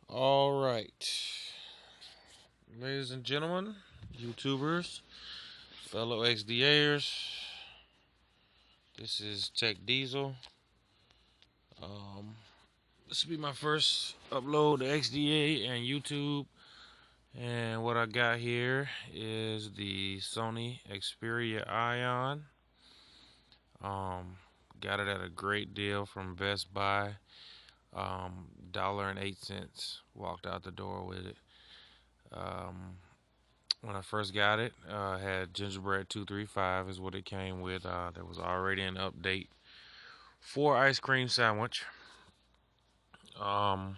All right, ladies and gentlemen, YouTubers, fellow XDAers, this is Tech Diesel. Um, this will be my first upload to XDA and YouTube. And what I got here is the Sony Xperia Ion. Um, got it at a great deal from Best Buy. $1.08. Walked out the door with it. When I first got it, had gingerbread 235 is what it came with. There was already an update for ice cream sandwich, um,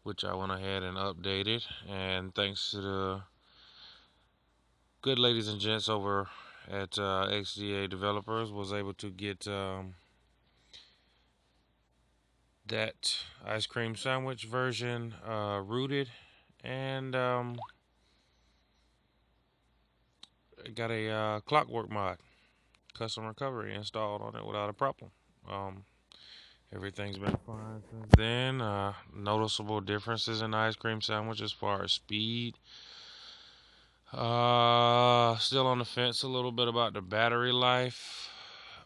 which I went ahead and updated. And thanks to the good ladies and gents over at XDA Developers, was able to get that ice cream sandwich version rooted, and got a clockwork mod, custom recovery installed on it without a problem. Um, Everything's been fine since then. Noticeable differences in the ice cream sandwich as far as speed. Still on the fence a little bit about the battery life.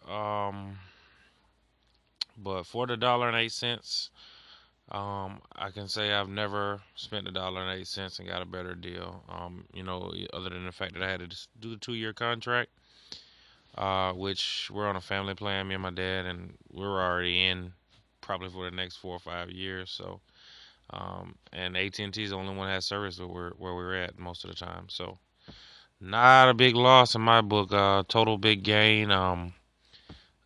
Um, but for the $1.08, I can say I've never spent $1.08 and got a better deal. Other than the fact that I had to do the 2-year contract, which we're on a family plan, me and my dad, and we're already in probably for the next 4 or 5 years. So, and AT&T is the only one that has service where we're at most of the time. So, not a big loss in my book. Total big gain.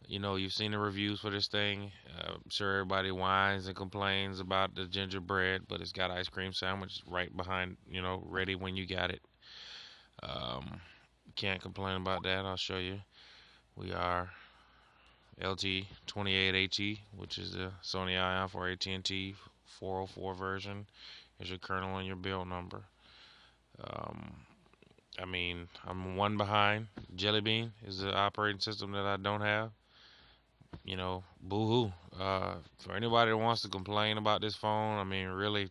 You've seen the reviews for this thing. I'm sure everybody whines and complains about the gingerbread, but it's got ice cream sandwich right behind, ready when you got it. Um, can't complain about that. I'll show you. We are LT28AT, which is the Sony Ion for AT&T 404 version. Is your kernel and your build number. Um, I'm one behind. Jelly Bean is the operating system that I don't have. Boo hoo. For anybody that wants to complain about this phone, really,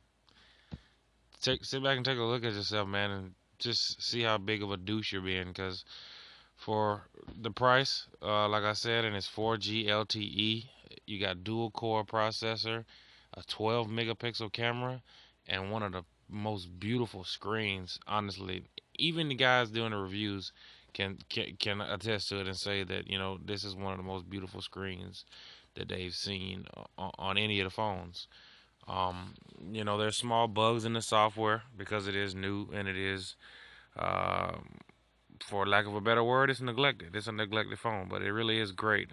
sit back and take a look at yourself, man, and just see how big of a douche you're being. Because for the price, like I said, and it's 4G LTE, you got dual core processor, a 12 megapixel camera, and one of the most beautiful screens. Honestly, even the guys doing the reviews can attest to it and say that this is one of the most beautiful screens that they've seen on any of the phones. Um, there's small bugs in the software because it is new and it is, for lack of a better word, it's neglected. It's a neglected phone, but it really is great.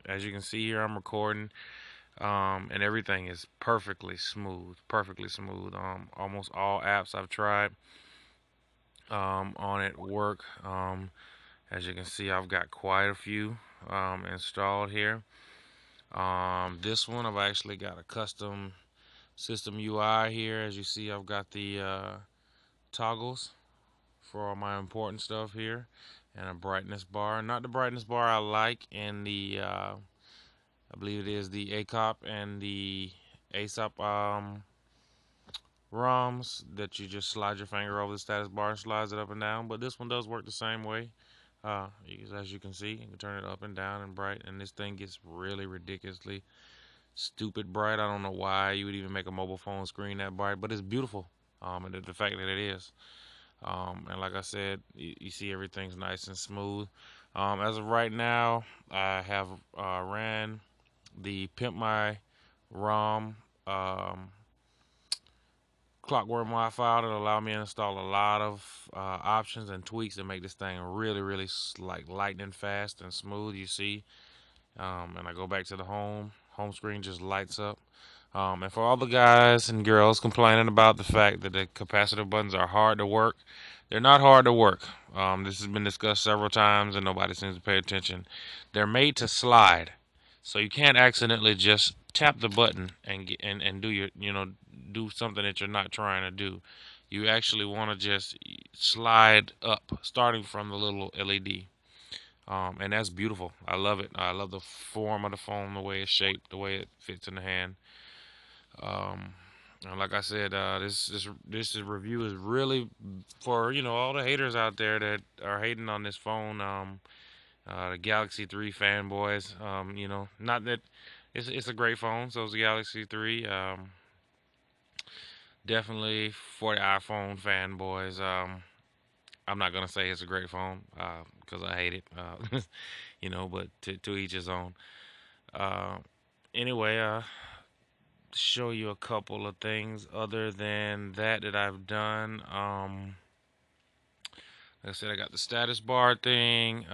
As you can see here, I'm recording, and everything is perfectly smooth, perfectly smooth. Almost all apps I've tried on it work. As you can see, I've got quite a few installed here. This one, I've actually got a custom system UI here. As you see, I've got the toggles for all my important stuff here, and a brightness bar. Not the brightness bar I like in the, I believe it is the ACOP and the ASOP ROMs that you just slide your finger over the status bar and slides it up and down. But this one does work the same way. As you can see, you can turn it up and down and bright, and this thing gets really ridiculously stupid bright. I don't know why you would even make a mobile phone screen that bright, but it's beautiful. And the fact that it is. And like I said, you see everything's nice and smooth. As of right now, I have ran the Pimp My ROM clockwork mod file that allow me to install a lot of options and tweaks that make this thing really, really like lightning fast and smooth. You see, and I go back to the home screen just lights up. And for all the guys and girls complaining about the fact that the capacitive buttons are hard to work, they're not hard to work. This has been discussed several times and nobody seems to pay attention. They're made to slide, so you can't accidentally just tap the button and and do do something that you're not trying to do. You actually want to just slide up, starting from the little LED. And that's beautiful. I love it. I love the form of the phone, the way it's shaped, the way it fits in the hand. Um, Like I said, this review is really for all the haters out there that are hating on this phone. The Galaxy 3 fanboys. Not that it's a great phone. So it's the Galaxy 3. Definitely for the iPhone fanboys. I'm not gonna say it's a great phone because I hate it. But to each his own. Uh, anyway, show you a couple of things other than that I've done. Like I said, I got the status bar thing,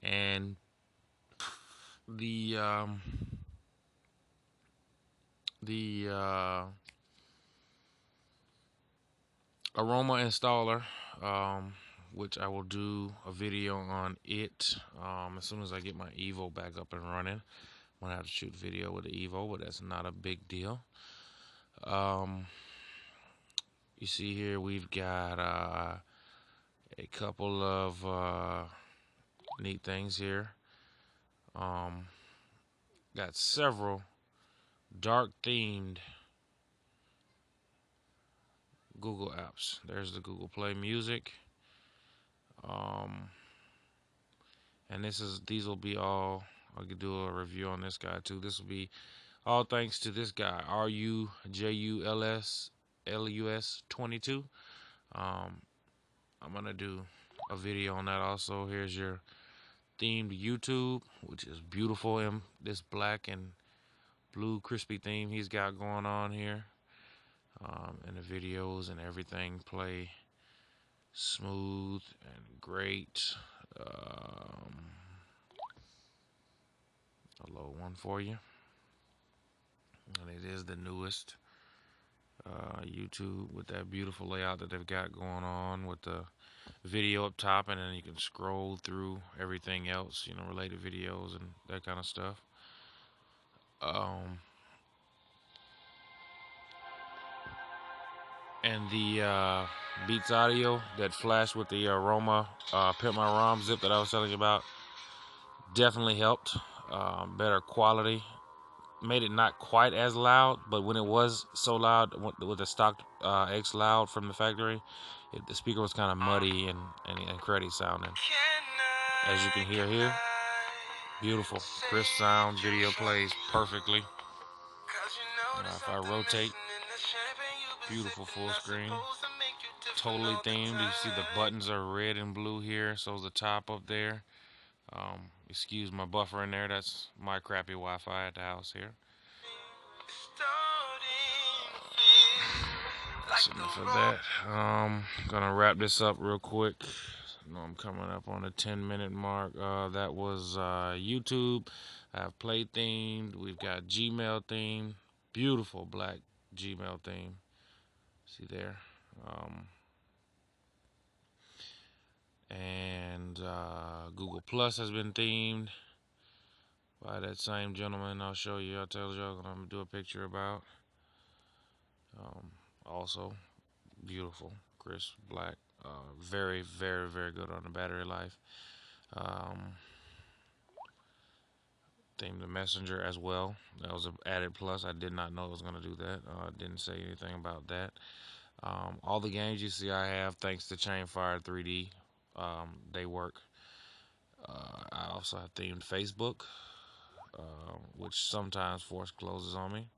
and the the aroma installer, which I will do a video on it as soon as I get my Evo back up and running. I'm gonna have to shoot video with the Evo, but that's not a big deal. Um, you see here we've got a couple of neat things here. Got several dark themed Google apps. There's the Google Play Music. And these will be all. I could do a review on this guy too. This will be all thanks to this guy, RUJULSLUS22. I'm gonna do a video on that also. Here's your themed YouTube, which is beautiful in this black and blue crispy theme he's got going on here. And the videos and everything play smooth and great. A low one for you, and it is the newest YouTube with that beautiful layout that they've got going on with the video up top, and then you can scroll through everything else, related videos and that kind of stuff. And the Beats Audio that flashed with the Aroma Pimp My ROM zip that I was telling you about definitely helped. Better quality. Made it not quite as loud, but when it was so loud with the stock X loud from the factory, the speaker was kind of muddy and cruddy sounding. As you can hear here, beautiful, crisp sound, video plays perfectly. If I rotate, beautiful full screen, totally themed. You see the buttons are red and blue here, so is the top up there. Excuse my buffer in there, that's my crappy Wi-Fi at the house here. For that, gonna wrap this up real quick. I know I'm coming up on the 10-minute mark. That was YouTube. I have Play themed. We've got Gmail themed. Beautiful black Gmail theme. See there. And Google Plus has been themed by that same gentleman. I'll show you. I'll tell you. I'm gonna do a picture about. Also, beautiful, crisp, black. Very, very, very good on the battery life. Themed the Messenger as well. That was an added plus. I did not know it was going to do that. Didn't say anything about that. All the games you see I have, thanks to Chainfire 3D, they work. I also have themed Facebook, which sometimes force closes on me.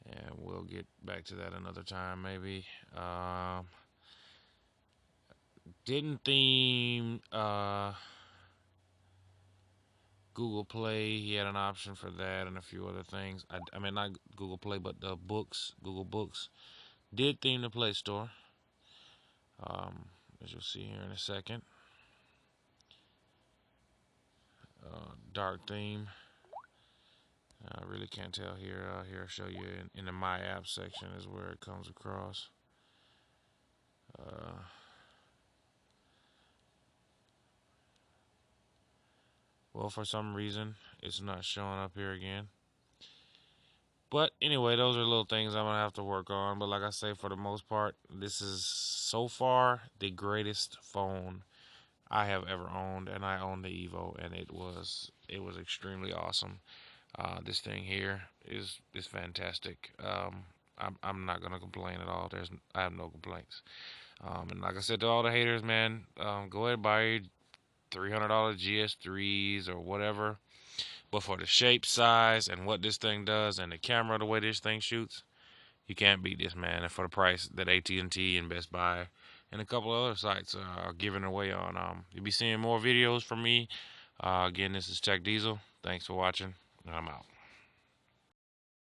And we'll get back to that another time, maybe. Didn't theme Google Play. He had an option for that and a few other things. I mean, not Google Play, but the books. Google Books did theme the Play Store, as you'll see here in a second. Dark theme. I really can't tell here. Here I'll show you in the My App section is where it comes across. Well, for some reason, it's not showing up here again. But anyway, those are little things I'm going to have to work on. But like I say, for the most part, this is so far the greatest phone I have ever owned. And I owned the Evo, and it was extremely awesome. This thing here is fantastic. I'm not gonna complain at all. I have no complaints. And like I said to all the haters, man, go ahead and buy your $300 GS3s or whatever. But for the shape, size, and what this thing does, and the camera, the way this thing shoots, you can't beat this, man. And for the price that AT&T and Best Buy and a couple of other sites are giving away on, you'll be seeing more videos from me. Again, this is Tech Diesel. Thanks for watching. I'm out.